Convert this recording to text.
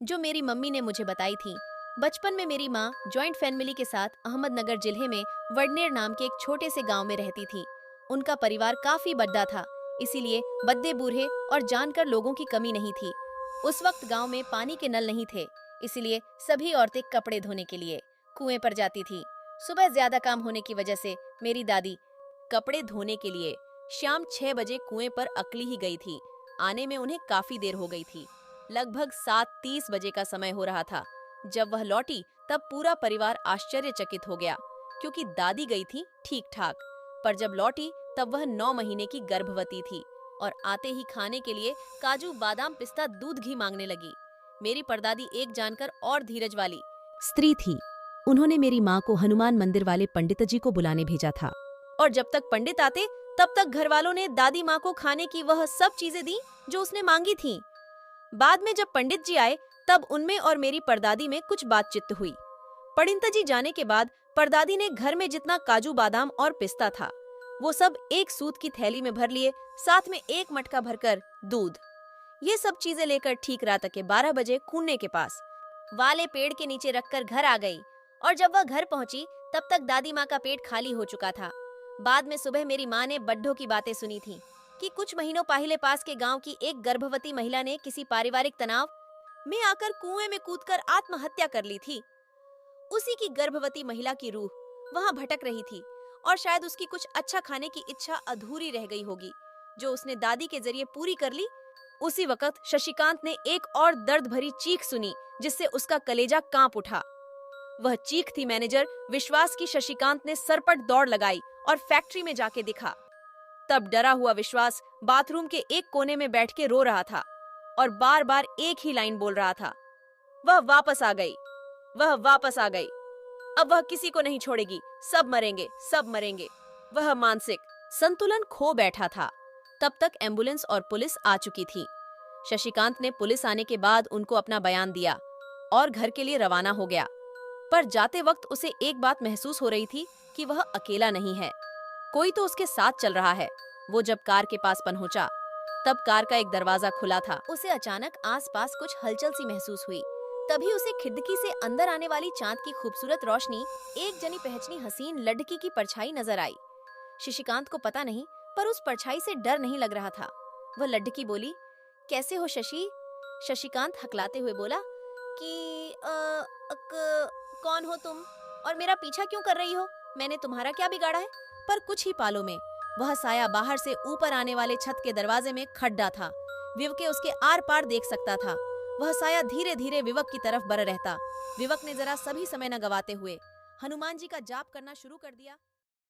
जो मेरी मम्मी ने मुझे बताई थी। बचपन में मेरी माँ जॉइंट फैमिली के साथ अहमदनगर जिले में वडनेर नाम के एक छोटे से गांव में रहती थी। उनका परिवार काफी बड़ा था, इसीलिए बद्दे बूढ़े और जानकर लोगों की कमी नहीं थी। उस वक्त गांव में पानी के नल नहीं थे, इसीलिए सभी औरतें कपड़े धोने के लिए कुएं पर जाती थी। सुबह ज्यादा काम होने की वजह से मेरी दादी कपड़े धोने के लिए शाम 6 बजे कुएं पर अकेली ही गई थी। आने में उन्हें काफी देर हो गई थी। लगभग 7:30 बजे का समय हो रहा था। जब वह लौटी तब पूरा परिवार आश्चर्यचकित हो गया, क्योंकि दादी गई थी ठीक ठाक, पर जब लौटी तब वह 9 महीने की गर्भवती थी और आते ही खाने के लिए काजू बादाम पिस्ता दूध घी मांगने लगी। मेरी परदादी एक जानकर और धीरज वाली स्त्री थी। उन्होंने मेरी माँ को हनुमान मंदिर वाले पंडित जी को बुलाने भेजा था, और जब तक पंडित आते तब तक घर वालों ने दादी माँ को खाने की वह सब चीजें दी जो उसने मांगी थीं। बाद में जब पंडित जी आए तब उनमें और मेरी परदादी में कुछ बातचीत हुई। पंडित जी जाने के बाद परदादी ने घर में जितना काजू बादाम और पिस्ता था वो सब एक सूत की थैली में भर लिए, साथ में एक मटका भरकर दूध। ये सब चीजें लेकर ठीक रात के 12 बजे कूने के पास वाले पेड़ के नीचे रखकर घर आ गई। और जब वह घर पहुंची तब तक दादी माँ का पेट खाली हो चुका था। बाद में सुबह मेरी माँ ने बड्ढों की बातें सुनी थी कि कुछ महीनों पहले पास के गांव की एक गर्भवती महिला ने किसी पारिवारिक तनाव में आकर कुएं में कूदकर आत्महत्या कर ली थी। उसी की गर्भवती महिला की रूह वहां भटक रही थी और शायद उसकी कुछ अच्छा खाने की इच्छा अधूरी रह गई होगी, जो उसने दादी के जरिए पूरी कर ली। उसी वक्त शशिकांत ने एक और दर्द भरी चीख सुनी जिससे उसका कलेजा कांप उठा। वह चीख थी मैनेजर विश्वास की। शशिकांत ने सरपट दौड़ लगाई और फैक्ट्री में जाके दिखा। तब डरा हुआ विश्वास बाथरूम के एक कोने में बैठ के रो रहा था और बार बार एक ही लाइन बोल रहा था, वह वापस आ गई, वह वापस आ गई। अब वह किसी को नहीं छोड़ेगी, सब मरेंगे, सब मरेंगे। वह मानसिक संतुलन खो बैठा था। तब तक एम्बुलेंस और पुलिस आ चुकी थी। शशिकांत ने पुलिस आने के बाद उनको अपना बयान दिया और घर के लिए रवाना हो गया। पर जाते वक्त उसे एक बात महसूस हो रही थी कि वह अकेला नहीं है, कोई तो उसके साथ चल रहा है। वो जब कार के पास पहुंचा तब कार का एक दरवाजा खुला था। उसे अचानक आसपास कुछ हलचल सी महसूस हुई। तभी उसे खिड़की से अंदर आने वाली चांद की खूबसूरत रोशनी, एक जनी पहचनी हसीन लड़की की परछाई नजर आई। शशिकांत को पता नहीं, पर उस परछाई से डर नहीं लग रहा था। वह लड़की बोली, कैसे हो शशि? शशिकांत हकलाते हुए बोला कि कौन हो तुम और मेरा पीछा क्यों कर रही हो? मैंने तुम्हारा क्या बिगाड़ा है? पर कुछ ही पालों में वह साया बाहर से ऊपर आने वाले छत के दरवाजे में खड्डा था। विवक उसके आर पार देख सकता था। वह साया धीरे धीरे विवक की तरफ बढ़ रहता। विवक ने जरा सभी समय न गवाते हुए हनुमान जी का जाप करना शुरू कर दिया।